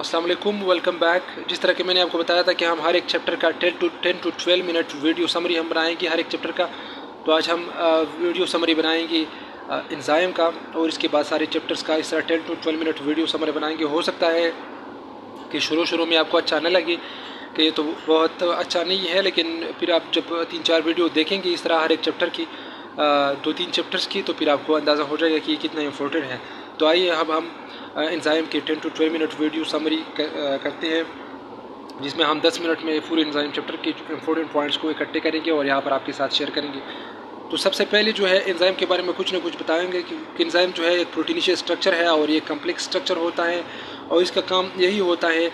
अस्सलाम वालेकुम, welcome back. जिस तरह कि मैंने आपको बताया था कि हम हर एक चैप्टर का 10 to 12 मिनट वीडियो समरी हम बनाएंगे हर एक चैप्टर का। तो आज हम वीडियो समरी बनाएंगे एंजाइम का, और इसके बाद सारे चैप्टर्स का इस तरह 10 to 12 मिनट वीडियो समरी बनाएंगे। हो सकता है कि शुरू में आपको अच्छा न लगे कि ये तो बहुत अच्छा नहीं है, लेकिन फिर आप जब 3-4 वीडियो देखेंगे इस तरह हर एक चैप्टर की 2-3 चैप्टर्स की, तो फिर आपको अंदाज़ा हो जाएगा कि ये कितना इम्पोर्टेंट है। तो आइए अब हम एंजाइम के 10 to 12 मिनट वीडियो समरी करते हैं, जिसमें हम 10 मिनट में पूरे एंजाइम चैप्टर के इम्पोर्टेंट पॉइंट्स को इकट्ठे करेंगे और यहाँ पर आपके साथ शेयर करेंगे। तो सबसे पहले जो है एंजाइम के बारे में कुछ ना कुछ बताएंगे कि एंजाइम जो है एक प्रोटीनिशियस स्ट्रक्चर है और ये कम्प्लेक्स स्ट्रक्चर होता है, और इसका काम यही होता है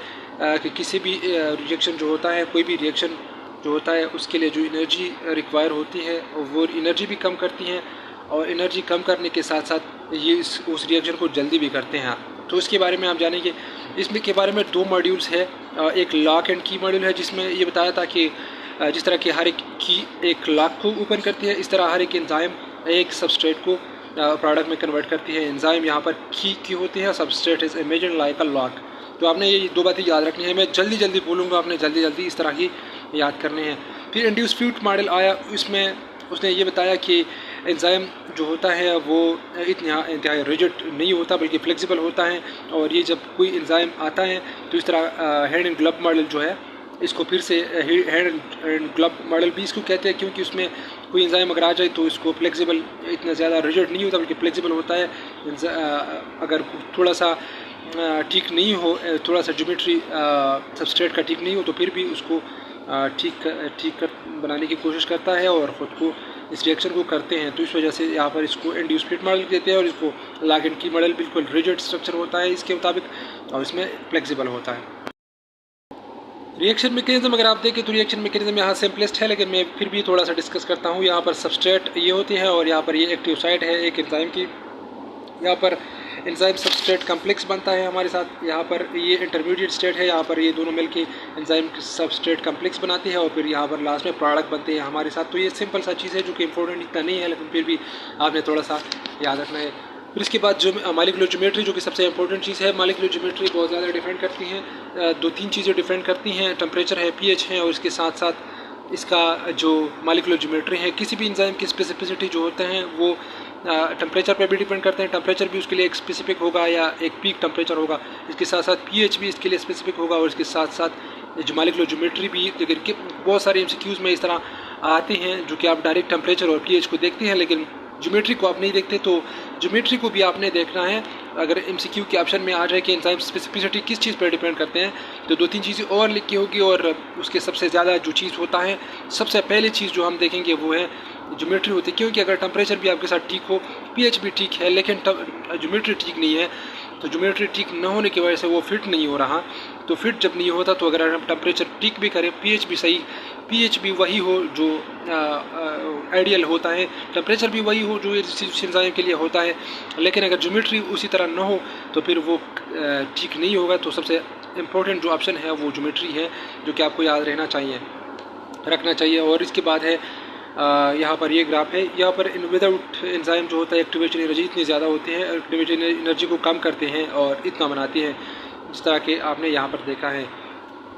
कि किसी भी रिएक्शन जो होता है, कोई भी रिएक्शन जो होता है, उसके लिए जो एनर्जी रिक्वायर होती है वो एनर्जी भी कम करती हैं, और एनर्जी कम करने के साथ साथ ये उस रिएक्शन को जल्दी भी करते हैं। तो इसके बारे में आप जानेंगे। इसमें के बारे में 2 मॉड्यूल्स है। एक लॉक एंड की मॉड्यूल है, जिसमें ये बताया था कि जिस तरह की हर एक की एक लॉक को ओपन करती है, इस तरह हर एक एंजाइम एक सबस्ट्रेट को प्रोडक्ट में कन्वर्ट करती है। एंजाइम यहाँ पर की होती है, substrate is imagine like a lock. तो आपने ये 2 बातें याद रखनी है। मैं जल्दी बोलूँगा, आपने जल्दी इस तरह ही याद करने हैं। फिर इंड्यूस फ्यूट मॉडल आया, इसमें उसने ये बताया कि एंजाइम जो होता है वो इंतहाई रिजिड नहीं होता बल्कि फ्लेक्सिबल होता है, और ये जब कोई एंजाइम आता है तो इस तरह हैंड एंड ग्लव मॉडल जो है, इसको फिर से हैंड एंड ग्लव मॉडल भी इसको कहते हैं, क्योंकि उसमें कोई एंजाइम अगर आ जाए तो इसको फ्लेक्सिबल इतना ज़्यादा रिजिड नहीं होता बल्कि फ्लेक्सिबल होता है। अगर थोड़ा सा ठीक नहीं हो, थोड़ा सा ज्योमेट्री सबस्ट्रेट का ठीक नहीं हो, तो फिर भी उसको ठीक कर बनाने की कोशिश करता है और ख़ुद को इस रिएक्शन को करते हैं। तो इस वजह से यहाँ पर इसको इंड्यूस फ्यूट मॉडल देते हैं, और इसको लॉक एंड की मॉडल बिल्कुल रिजिड स्ट्रक्चर होता है इसके मुताबिक, और इसमें फ्लेक्सिबल होता है। रिएक्शन मैकेनिज्म अगर आप देखें तो रिएक्शन मैकेनिज्म यहाँ सिंपलेस्ट है, लेकिन मैं फिर भी थोड़ा सा डिस्कस करता हूँ। यहाँ पर सबस्ट्रेट ये होती है, और यहाँ पर ये एक्टिव साइट है एक एंजाइम की। यहाँ पर एंजाइम सबस्ट्रेट कम्प्लेक्स बनता है हमारे साथ। यहाँ पर ये इंटरमीडिएट स्टेट है, यहाँ पर ये दोनों मिलके एंजाइम सबस्ट्रेट कम्प्लेक्स बनाती है, और फिर यहाँ पर लास्ट में प्रोडक्ट बनते हैं हमारे साथ। तो ये सिंपल सा चीज़ है जो कि इंपॉर्टेंट इतना नहीं है, लेकिन फिर भी आपने थोड़ा सा याद रखना है। फिर इसके बाद जो मॉलिक्यूलर ज्योमेट्री, जो कि सबसे इंपॉर्टेंट चीज़ है। मॉलिक्यूलर ज्योमेट्री बहुत ज़्यादा डिफरेंट करती हैं, 2-3 चीज़ें डिफरेंट करती हैं। टेम्परेचर है, pH है, और इसके साथ साथ इसका जो मॉलिक्यूलर ज्योमेट्री है, किसी भी एंजाइम की स्पेसिफिसिटी जो होते हैं वो टेम्परेचर पे भी डिपेंड करते हैं। टेम्परेचर भी उसके लिए एक स्पेसिफिक होगा या एक पीक टेम्परेचर होगा, इसके साथ साथ pH भी इसके लिए स्पेसिफिक होगा, और इसके साथ साथ जो मॉलिक्यूलर ज्योमेट्री भी। लेकिन बहुत सारे MCQs में इस तरह आते हैं जो कि आप डायरेक्ट टेम्परेचर और pH को देखते हैं, लेकिन ज्योमेट्री को आप नहीं देखते। तो ज्योमेट्री को भी आपने देखना है। अगर MCQ के ऑप्शन में आ जाए कि एंजाइम स्पेसिफिसिटी किस चीज़ पर डिपेंड करते हैं, तो 2-3 चीज़ें और लिखी होगी, और उसके सबसे ज़्यादा जो चीज़ होता है, सबसे पहली चीज़ जो हम देखेंगे वो है ज्योमेट्री होती है। क्योंकि अगर टेम्परेचर भी आपके साथ ठीक हो, pH भी ठीक है, लेकिन ज्योमेट्री ठीक नहीं है, तो ज्योमेट्री ठीक न होने की वजह से वो फिट नहीं हो रहा। तो फिट जब नहीं होता, तो अगर हम टेम्परेचर ठीक भी करें, pH भी सही, pH भी वही हो जो आइडियल होता है, टेम्परेचर भी वही हो जो इस एंजाइम के लिए होता है, लेकिन अगर ज्योमेट्री उसी तरह न हो तो फिर वो ठीक नहीं होगा। तो सबसे इम्पोर्टेंट जो ऑप्शन है वो ज्योमेट्री है, जो कि आपको याद रखना चाहिए। और इसके बाद है यहाँ पर ये ग्राफ है। यहाँ पर विदाउट एंजाइम जो होता है एक्टिवेशन एनर्जी इतनी ज़्यादा होती है, एक्टिवेशन एनर्जी को कम करते हैं और इतना बनाती है, जिस तरह के आपने यहाँ पर देखा है।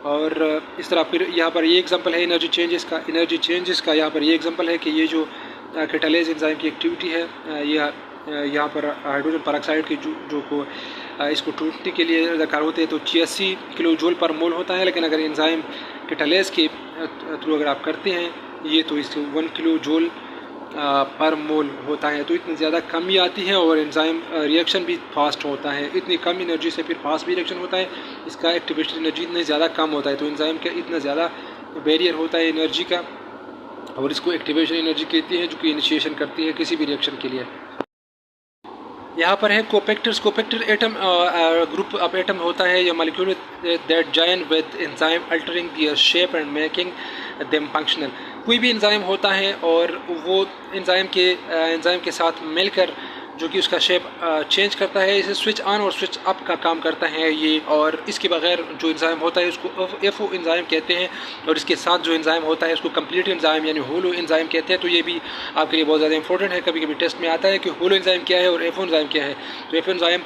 और इस तरह फिर यहाँ पर ये एग्जांपल है एनर्जी चेंजेस का। यहाँ पर ये एग्जांपल है कि ये जो कैटालेज एंजाइम की एक्टिविटी है, ये यहाँ पर हाइड्रोजन पेरोक्साइड की जो को इसको टूटने के लिए दरकार होते हैं, तो 86 किलो जूल पर मोल होता है। लेकिन अगर एंजाइम कैटालेज के थ्रू अगर आप करते हैं ये, तो इसको 1 किलो जूल पर मोल होता है। तो इतनी ज़्यादा कमी आती है, और एंजाइम रिएक्शन भी फास्ट होता है। इतनी कम एनर्जी से फिर फास्ट भी रिएक्शन होता है, इसका एक्टिवेशन एनर्जी इतनी ज़्यादा कम होता है। तो एंजाइम का इतना ज़्यादा बैरियर होता है एनर्जी का, और इसको एक्टिवेशन एनर्जी कहती है, जो कि इनिशिएशन करती है किसी भी रिएक्शन के लिए। यहाँ पर है कोपेक्टर एटम ग्रुप ऑफ एटम होता है, या molecule that join with enzyme altering their shape and making them functional. कोई भी एंजाइम होता है और वो एंजाइम के साथ मिलकर जो कि उसका शेप चेंज करता है। इसे स्विच ऑन और स्विच अप का काम करता है ये, और इसके बगैर जो एंजाइम होता है उसको एफओ एंजाइम कहते हैं, और इसके साथ जो एंजाइम होता है उसको कंप्लीट एंजाइम यानी होलो एंजाइम कहते हैं। तो ये भी आपके लिए बहुत ज़्यादा इंपॉर्टेंट है, कभी कभी टेस्ट में आता है कि होलो एंजाइम क्या है और एफओ एंजाइम क्या है। तो एफओ एंजाइम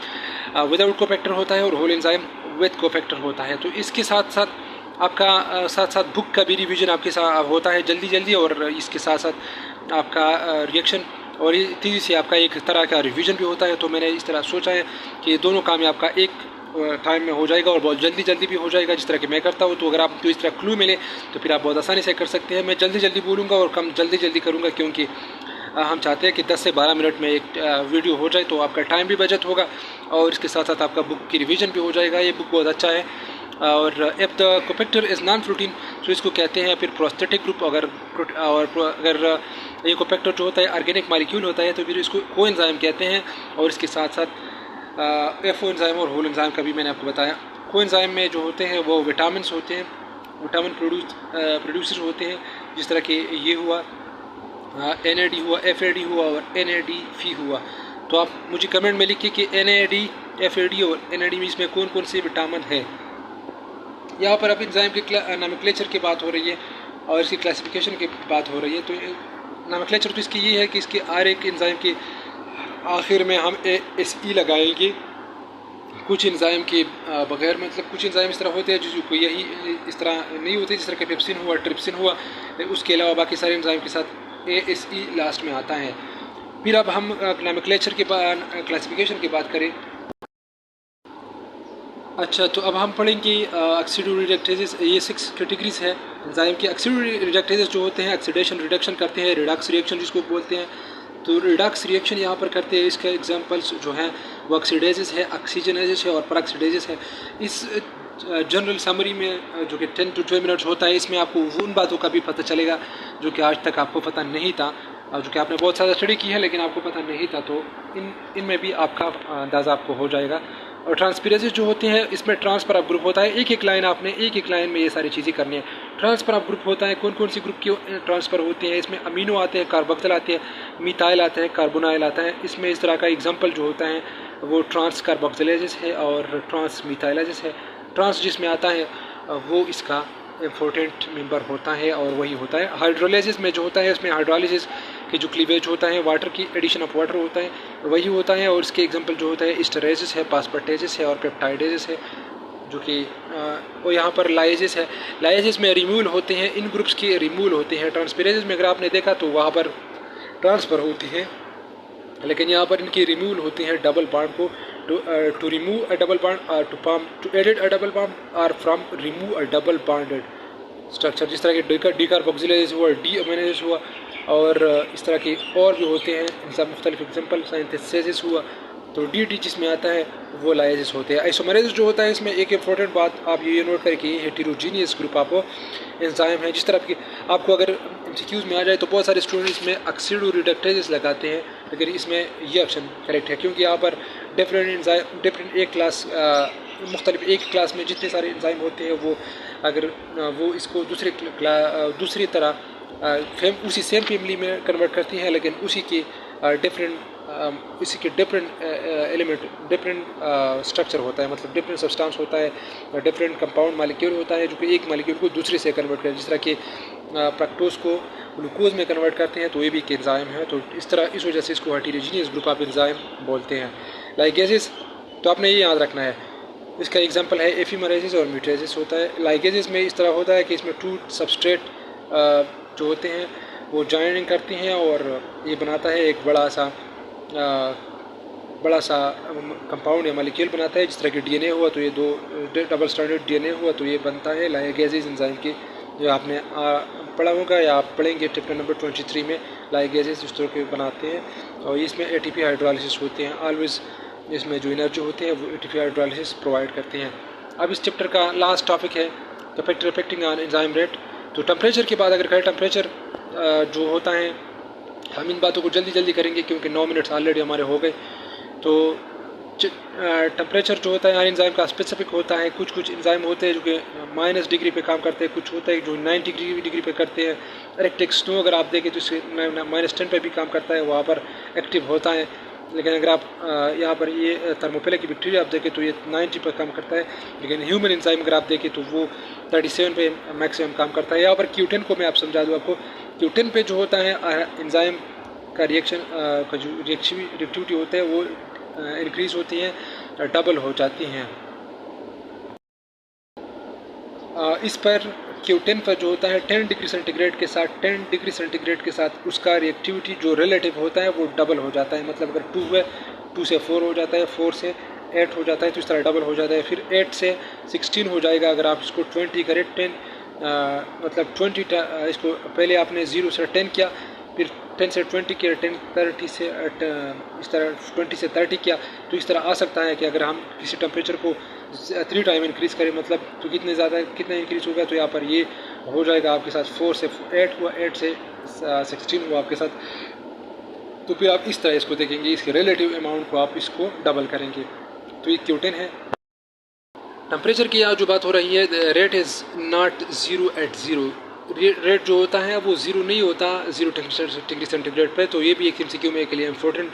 विदाउट कोफैक्टर होता है और होलो एंजाइम विद कोफैक्टर होता है। तो इसके साथ साथ आपका साथ साथ बुक का भी रिवीजन आपके साथ होता है जल्दी जल्दी, और इसके साथ साथ आपका रिएक्शन और ये तेज़ी से आपका एक तरह का रिवीजन भी होता है। तो मैंने इस तरह सोचा है कि ये दोनों काम आपका एक टाइम में हो जाएगा और बहुत जल्दी जल्दी भी हो जाएगा, जिस तरह कि मैं करता हूँ। तो अगर आपको इस तरह क्लू मिले तो फिर आप बहुत आसानी से कर सकते हैं। मैं जल्दी जल्दी बोलूँगा और कम जल्दी जल्दी करूँगा, क्योंकि हम चाहते हैं कि 10 से 12 मिनट में एक वीडियो हो जाए, तो आपका टाइम भी बचत होगा और इसके साथ साथ आपका बुक की रिवीजन भी हो जाएगा। ये बुक बहुत अच्छा है। और if the cofactor is non protein, तो इसको कहते हैं फिर प्रोस्थेटिक ग्रुप। अगर ये कोफैक्टर जो होता है ऑर्गेनिक मॉलिक्यूल होता है तो फिर इसको कोएंजाइम कहते हैं। और इसके साथ साथ एफओ एंजाइम और होलो एंजाइम का भी मैंने आपको बताया। कोएंजाइम में जो होते हैं वो विटामिन होते हैं, विटामिन प्रोड्यूसर होते हैं, जिस तरह कि ये हुआ NAD हुआ, FAD हुआ और NADP हुआ। तो आप मुझे कमेंट में लिखिए कि NAD, FAD और NAD में इसमें कौन कौन से विटामिन है। यहाँ पर अब एंजाइम के नोमेनक्लेचर की बात हो रही है और इसकी क्लासिफिकेशन की बात हो रही है। तो नोमेनक्लेचर तो इसकी ये है कि इसके हर एक एंजाइम के आखिर में हम ASE लगाएंगे। कुछ एंजाइम के बगैर, मतलब कुछ एंजाइम इस तरह होते हैं जो यही इस तरह नहीं होते, जिस तरह के पेप्सिन हुआ, ट्रिप्सिन हुआ। उसके अलावा बाकी सारे एंजाइम के साथ ASE लास्ट में आता है। फिर अब हम नोमेनक्लेचर के बाद क्लासिफिकेशन की बात करें। अच्छा, तो अब हम पढ़ेंगे ऑक्सीडेटिव रिडक्टेजेस। ये 6 कैटेगरीज है एंजाइम की। ऑक्सीडेटिव रिडक्टेजेस जो होते हैं ऑक्सीडेशन रिडक्शन करते हैं, रिडक्स रिएक्शन जिसको बोलते हैं। तो रिडक्स रिएक्शन यहाँ पर करते हैं, इसके एग्जांपल्स जो हैं वो ऑक्सीडेजेस है, ऑक्सीजनेजेस है और परऑक्सीडेजेस है। इस जनरल समरी में जो कि 10 to 12 मिनट्स होता है, इसमें आपको उन बातों का भी पता चलेगा जो कि आज तक आपको पता नहीं था, जो कि आपने बहुत ज़्यादा स्टडी की है लेकिन आपको पता नहीं था। तो इनमें भी आपका अंदाज़ा आपको हो जाएगा। और ट्रांसपेरेंसी जो होते हैं इसमें ट्रांसफर ऑफ ग्रुप होता है। एक लाइन आपने एक लाइन में ये सारी चीज़ें करनी है। ट्रांसफर ऑफ ग्रुप होता है, कौन कौन सी ग्रुप के ट्रांसफ़र होते हैं। इसमें अमीनो आते हैं, कार्बोक्सिल आते हैं, मिथाइल आते हैं, कार्बोनाइल आता है। इसमें इस तरह का एग्जांपल जो होता है वो ट्रांस कार्बोक्सिलेजेस है और ट्रांस मिथाइलेजेस है। ट्रांस जिसमें आता है वो इसका इम्पोर्टेंट मेंबर होता है और वही होता है। हाइड्रोलाइसिस में जो होता है इसमें हाइड्रोलाइसिस के जो क्लीवेज होता है, वाटर की एडिशन ऑफ वाटर होता है, वही होता है। और इसके एग्जांपल जो होता है एस्टरेजेस है, पासपर्टेजेस है और पेप्टाइडेजेस है, जो कि वो यहाँ पर लाइजेस है। लाइजेस में रिमूवल होते हैं, इन ग्रुप्स के रिमूवल होते हैं। ट्रांसपेरेजेस में अगर आपने देखा तो वहाँ पर ट्रांसफ़र होती है, लेकिन यहाँ पर इनकी रिमूवल होती है डबल बॉन्ड को। To remove a double bond और to edit a double bond और from remove a double bonded structure, जिस तरह के डीकार्बोक्सिलेज हुआ, डीअमीनेज हुआ और इस तरह के और भी होते हैं। इनका मुख्तलिफ एग्जाम्पल सिंथेसिस हुआ। तो डी जिसमें आता है वो लाइजेस होते हैं। आइसोमरेज जो होता है इसमें एक इंपॉर्टेंट बात आप ये नोट करें कि हेटेरोजीनियस ग्रुप आपको एंजाइम है। जिस तरह की आपको अगर एमसीक्यूज में आ जाए तो बहुत सारे स्टूडेंट्स में ऑक्सीडेटिव रिडक्टेजेस लगाते हैं, लेकिन इसमें ये ऑप्शन करेक्ट है, क्योंकि यहाँ पर डिफरेंट एक क्लास मुख्तलिफ एक क्लास में जितने सारे एंजाइम होते हैं वो अगर वो इसको दूसरी तरह उसी सेम फैमिली में कन्वर्ट करती हैं, लेकिन उसी के डिफरेंट एलिमेंट डिफरेंट स्ट्रक्चर होता है, मतलब डिफरेंट सब्सटेंस होता है, डिफरेंट कंपाउंड मालिक्यूल होता है जो कि एक मालिक्यूल को दूसरे से कन्वर्ट करते हैं। जिस तरह कि फ्रक्टोज को ग्लूकोज में कन्वर्ट करते हैं तो ये भी एक एंजाइम है। तो इस वजह से इसको हेटेरोजीनियस ग्रुप ऑफ एंजाइम बोलते हैं। लाइगेजेस तो आपने ये याद रखना है, इसका एग्जांपल है एफिमरेजेस और म्यूटेजेस होता है। लाइगेजेस में इस तरह होता है कि इसमें 2 सबस्ट्रेट जो होते हैं वो जॉइनिंग करते हैं और ये बनाता है एक बड़ा सा कंपाउंड या मॉलिक्यूल बनाता है। जिस तरह कि डीएनए हुआ तो ये 2 डबल स्ट्रैंडेड डीएनए हुआ तो ये बनता है लाइगेजेस एंजाइम की, जो आपने पढ़ा होगा या आप पढ़ेंगे चैप्टर नंबर 23 में। लाइगेजेस इस तरह के बनाते हैं और इसमें एटीपी हाइड्रोलाइसिस होते हैं। ऑलवेज इसमें जो एनर्जी होती है वो एटीपी हाइड्रोलाइसिस प्रोवाइड करते हैं। अब इस चैप्टर का लास्ट टॉपिक है the factor affecting on enzyme rate. तो टेम्परेचर की बात अगर करें, टेम्परेचर जो होता है हम इन बातों को जल्दी करेंगे क्योंकि 9 मिनट्स ऑलरेडी हमारे हो गए। तो टेम्परेचर जो होता है हर एंजाइम का स्पेसिफिक होता है। कुछ एंजाइम होते हैं जो कि -, डिग्री पे काम करते हैं, कुछ होता है जो 90 डिग्री पे करते हैं। इलेक्ट्रिक स्नो अगर आप देखें तो इससे -10 पे भी काम करता है, वहाँ पर एक्टिव होता है। लेकिन अगर आप यहाँ पर ये थर्मोफिलिक बैक्टीरिया आप देखें तो ये 90 पर काम करता है, लेकिन ह्यूमन एंजाइम अगर आप देखें तो वो 37 पे मैक्सिमम काम करता है। यहाँ पर Q10 को मैं आप समझा दूँ आपको, Q10 पे जो होता है एंजाइम का रिएक्शन का जो रिएक्टिविटी होता है वो इंक्रीज़ होती है, डबल हो जाती हैं। इस पर Q10 पर जो होता है 10 डिग्री सेंटीग्रेड के साथ 10 डिग्री सेंटीग्रेड के साथ उसका रिएक्टिविटी जो रिलेटिव होता है वो डबल हो जाता है। मतलब अगर 2 है 2 से 4 हो जाता है, 4 से 8 हो जाता है, तो इस तरह डबल हो जाता है। फिर 8 से 16 हो जाएगा अगर आप इसको 20 करें। 10 मतलब 20 इसको पहले आपने 0 से 10 किया, फिर 10 से 20 किया, 10 30 से इस तरह 20 से 30 किया, तो इस तरह आ सकता है कि अगर हम किसी टेम्परेचर को 3 टाइम इंक्रीज़ करें मतलब तो कितना इंक्रीज़ होगा, तो यहाँ पर ये हो जाएगा आपके साथ 4 से 8 हुआ, 8 से 16 हुआ आपके साथ। तो फिर आप इस तरह इसको देखेंगे, इसके रिलेटिव अमाउंट को आप इसको डबल करेंगे, तो ये Q10 है। टेम्परेचर की यहाँ जो बात हो रही है, rate is not 0 at 0, rate जो होता है वो 0 नहीं होता 0 डिग्री सेंटीग्रेड पर। तो ये भी एक MCQ में के लिए इम्पोर्टेंट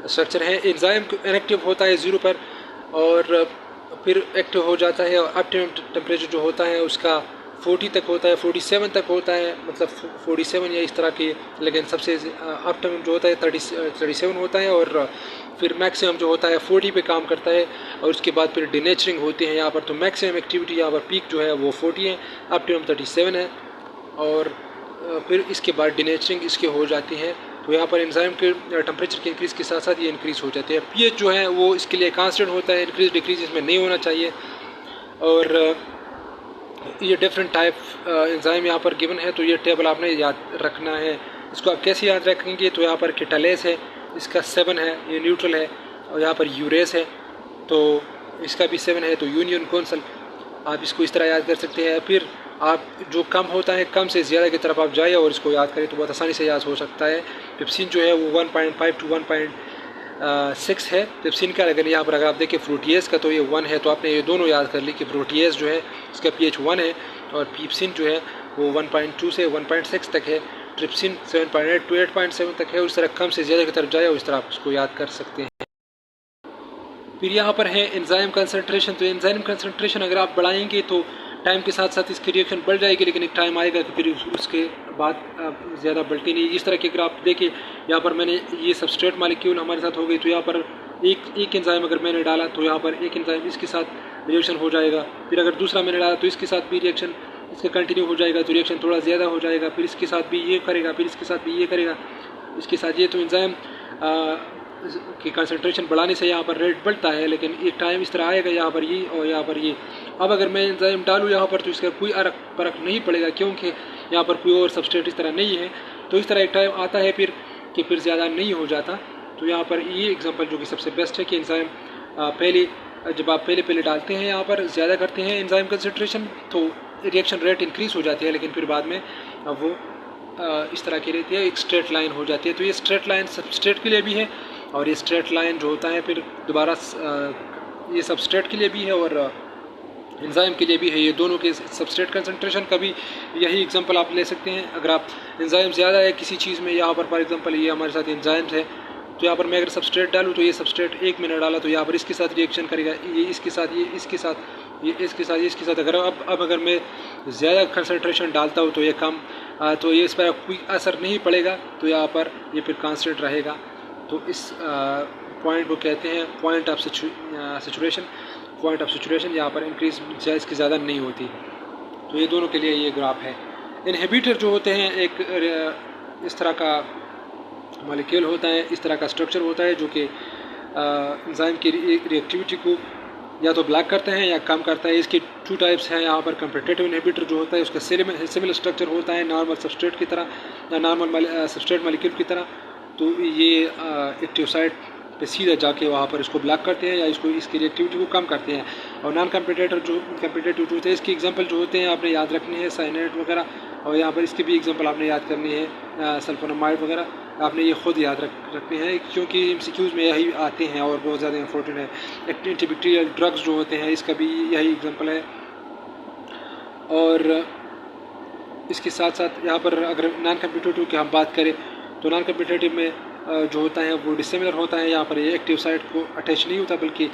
स्ट्रक्चर है। एंजाइम इनएक्टिव होता है 0 पर और फिर एक्टिव हो जाता है, और ऑप्टिमम टेम्परेचर जो होता है उसका 40 तक होता है, 47 तक होता है, मतलब 47 या इस तरह की, लेकिन सबसे ऑप्टिमम जो होता है 37 होता है, और फिर मैक्सिमम जो होता है 40 पे काम करता है, और उसके बाद फिर डिनेचरिंग होती है यहाँ पर। तो मैक्सिमम एक्टिविटी यहाँ पर पीक जो है वो 40 है, ऑप्टिमम 37 है, और फिर इसके बाद डिनेचरिंग इसके हो जाती है। तो यहाँ पर एंजाइम के टेम्परेचर के इंक्रीज़ के साथ साथ ये इंक्रीज़ हो जाते हैं। पीएच जो है वो इसके लिए कांस्टेंट होता है, इंक्रीज डिक्रीज इसमें नहीं होना चाहिए। और ये डिफरेंट टाइप एंजाइम यहाँ पर गिवन है, तो ये टेबल आपने याद रखना है। इसको आप कैसे याद रखेंगे, तो यहाँ पर केटालेस है, इसका 7 है, ये न्यूट्रल है, और यहाँ पर यूरेस है तो इसका भी 7 है, तो यूनियन कौंसल आप इसको इस तरह याद कर सकते हैं। फिर आप जो कम होता है कम से ज़्यादा की तरफ आप जाइए और इसको याद करें तो बहुत आसानी से याद हो सकता है। पेप्सिन जो है वो 1.5 टू 1.6 है पेप्सिन का, लेकिन यहाँ पर अगर आप देखें फ्रूटियस का तो ये 1 है। तो आपने ये दोनों याद कर ली कि फ्रूटियस जो है इसका pH 1 है, और पेप्सिन जो है वो 1.2 से 1.6 तक है, ट्रिप्सिन 7.8 टू 8.7 तक है। उस तरह कम से ज़्यादा की तरफ जाए और इस तरह आप इसको याद कर सकते हैं। फिर यहाँ पर है एंजाइम कंसंट्रेशन। तो एंजाइम कंसंट्रेशन अगर आप बढ़ाएंगे तो टाइम के साथ साथ इसकी रिएक्शन बढ़ जाएगी, लेकिन एक टाइम आएगा कि फिर उसके बाद ज़्यादा बढ़ती नहीं। इस तरह के अगर आप देखें, यहाँ पर मैंने ये सबस्ट्रेट मालिक्यूल हमारे साथ हो गई, तो यहाँ पर एक एंजाइम अगर मैंने डाला तो यहाँ पर एक एंजाइम इसके साथ रिएक्शन हो जाएगा। फिर अगर दूसरा मैंने डाला तो इसके साथ भी रिएक्शन इसका कंटिन्यू हो जाएगा, तो रिएक्शन थोड़ा ज़्यादा हो जाएगा। फिर इसके साथ भी ये करेगा, फिर इसके साथ भी ये करेगा, इसके साथ ये। तो एंजाइम की कंसंट्रेशन बढ़ाने से यहाँ पर रेट बढ़ता है, लेकिन एक टाइम इस तरह आएगा यहाँ पर ये और यहाँ पर ये। अब अगर मैं एंजाइम डालूँ यहाँ पर तो इसका कोई फ़र्क नहीं पड़ेगा, क्योंकि यहाँ पर कोई और सबस्ट्रेट इस तरह नहीं है। तो इस तरह एक टाइम आता है फिर ज़्यादा नहीं हो जाता। तो यहाँ पर ये एग्जांपल जो कि सबसे बेस्ट है कि एंजाइम जब आप पहले डालते हैं यहाँ पर ज़्यादा करते हैं एंजाइम कंसंट्रेशन, तो रिएक्शन रेट इंक्रीज़ हो जाती है, लेकिन फिर बाद में वो इस तरह की रहती है, एक स्ट्रेट लाइन हो जाती है। तो ये स्ट्रेट लाइन सबस्ट्रेट के लिए भी है, और ये स्ट्रेट लाइन जो होता है फिर दोबारा ये सबस्ट्रेट के लिए भी है और एंजाइम के लिए भी है। ये दोनों के सबस्ट्रेट कंसंट्रेशन का भी यही एग्जांपल आप ले सकते हैं। अगर आप एंजाइम ज़्यादा है किसी चीज़ में, यहाँ पर फॉर एग्जांपल ये हमारे साथ एंजाइम्स है, तो यहाँ पर मैं अगर सबस्ट्रेट डालूँ तो ये सबस्ट्रेट एक मैंने डाला तो यहाँ पर इसके साथ रिएक्शन करेगा, ये इसके साथ, ये इसके साथ, ये इसके साथ, ये इसके साथ। अगर अब अगर मैं ज़्यादा कंसंट्रेशन डालता हूँ तो ये कम, तो ये इस पर कोई असर नहीं पड़ेगा, तो यहाँ पर ये फिर कांस्टेंट रहेगा। तो इस पॉइंट को कहते हैं point of situation. Point of situation यहाँ पर इंक्रीज इसकी ज़्यादा नहीं होती। तो ये दोनों के लिए ये ग्राफ है। इनहिबिटर जो होते हैं एक इस तरह का मॉलिक्यूल होता है, इस तरह का स्ट्रक्चर होता है जो कि एंजाइम की रिएक्टिविटी को या तो ब्लॉक करते हैं या कम करता है। इसके 2 टाइप्स हैं यहाँ पर। कम्पिटिटिव इनहिबिटर जो होता है उसका सिमिलर स्ट्रक्चर होता है नॉर्मल सबस्ट्रेट की तरह, नॉर्मल सबस्ट्रेट मॉलिक्यूल की तरह। तो ये एक्टिव साइट पे सीधा जाके वहाँ पर इसको ब्लॉक करते हैं या इसकी रिएक्टिविटी को कम करते हैं। और नॉन कम्पिटिटिव जो होते हैं इसके एग्जांपल जो होते हैं आपने याद रखने हैं, साइनेट वगैरह, और यहाँ पर इसकी भी एग्जांपल आपने याद करनी है, सल्फोनामाइड वगैरह आपने ये खुद याद रखने हैं, क्योंकि MCQs में यही आते हैं और बहुत ज़्यादा इंपॉर्टेंट है। एंटीबैक्टीरियल ड्रग्स जो होते हैं इसका भी यही एग्जांपल है। और इसके साथ साथ यहाँ पर अगर नॉन कम्पिटिटिव की हम बात करें तो नॉन कम्पिटिटिव में जो होता है वो डिसिमिलर होता है। यहाँ पर ये एक्टिव साइट को अटैच नहीं होता, बल्कि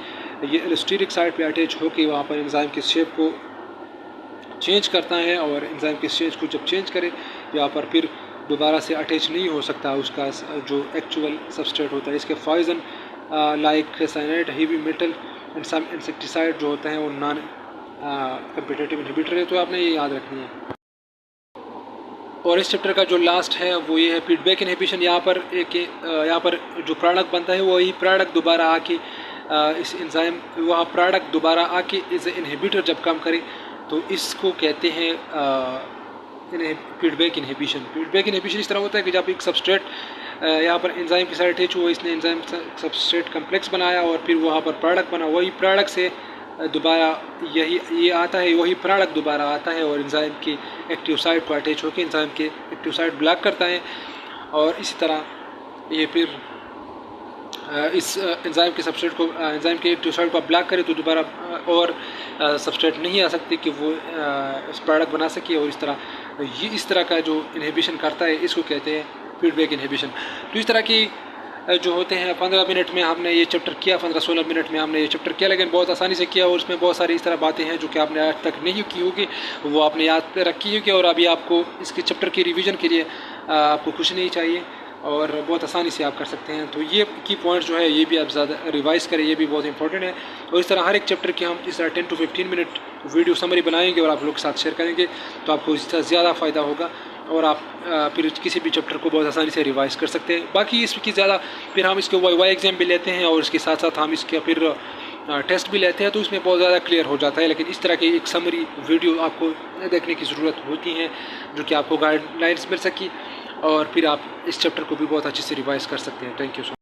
ये एलोस्टेरिक साइट पे अटैच होकर वहाँ पर एंजाइम की शेप को चेंज करता है, और एंजाइम की शेप को जब चेंज करे यहाँ पर फिर दोबारा से अटैच नहीं हो सकता उसका जो एक्चुअल सबस्ट्रेट होता है। इसके poison like cyanide, heavy metal and some insecticide जो होते हैं वो नॉन कम्पिटिटिव इनहिबिटर है, तो आपने ये याद रखनी है। और इस चैप्टर का जो लास्ट है वो ये है फीडबैक इनहिबिशन। यहाँ पर जो प्रोडक्ट बनता है वही प्रोडक्ट दोबारा आके इस एंजाइम वह प्रोडक्ट दोबारा आके इस इनहिबिटर जब काम करे तो इसको कहते हैं फीडबैक इनहिबिशन। फीडबैक इनहिबिशन इस तरह होता है कि जब एक सबस्ट्रेट यहाँ पर एंजाइम की साइड अटैच हुआ, इसने एंजाइम सबस्ट्रेट कम्प्लेक्स बनाया और फिर वहाँ पर प्रोडक्ट बना, वही प्रोडक्ट से दोबारा ये आता है, वही प्रोडक्ट दोबारा आता है और एंजाइम की एक्टिव साइट को अटैच होकर एंजाइम के एक्टिव साइट ब्लॉक करता है। और इसी तरह ये फिर इस एंजाइम के सबस्ट्रेट को एंजाइम के एक्टिव साइट को ब्लॉक करे तो दोबारा और सबस्ट्रेट नहीं आ सकती कि वो इस प्रोडक्ट बना सके। और इस तरह का जो इनहिबिशन करता है इसको कहते हैं फीडबैक इनहिबिशन। तो इस तरह की जो होते हैं 15 मिनट में हमने ये चैप्टर किया, 15-16 मिनट में हमने ये चैप्टर किया, लेकिन बहुत आसानी से किया। और उसमें बहुत सारी इस तरह बातें हैं जो कि आपने आज तक नहीं की होगी, वो आपने याद रखी होगी। और अभी आपको इसके चैप्टर की रिवीजन के लिए आपको कुछ नहीं चाहिए और बहुत आसानी से आप कर सकते हैं। तो ये की पॉइंट जो है ये भी आप ज़्यादा रिवाइज करें, ये भी बहुत इंपॉर्टेंट है। और इस तरह हर एक चैप्टर की हम इस तरह 10 to 15 मिनट वीडियो समरी बनाएंगे और आप लोग के साथ शेयर करेंगे, तो आपको इससे ज़्यादा फ़ायदा होगा और आप फिर किसी भी चैप्टर को बहुत आसानी से रिवाइज कर सकते हैं। बाकी इसकी ज़्यादा फिर हम इसके वाई एग्ज़ाम भी लेते हैं और इसके साथ साथ हम इसके फिर टेस्ट भी लेते हैं, तो इसमें बहुत ज़्यादा क्लियर हो जाता है। लेकिन इस तरह की एक समरी वीडियो आपको देखने की ज़रूरत होती है जो कि आपको गाइडलाइंस मिल सकी और फिर आप इस चैप्टर को भी बहुत अच्छे से रिवाइज कर सकते हैं। Thank you so much.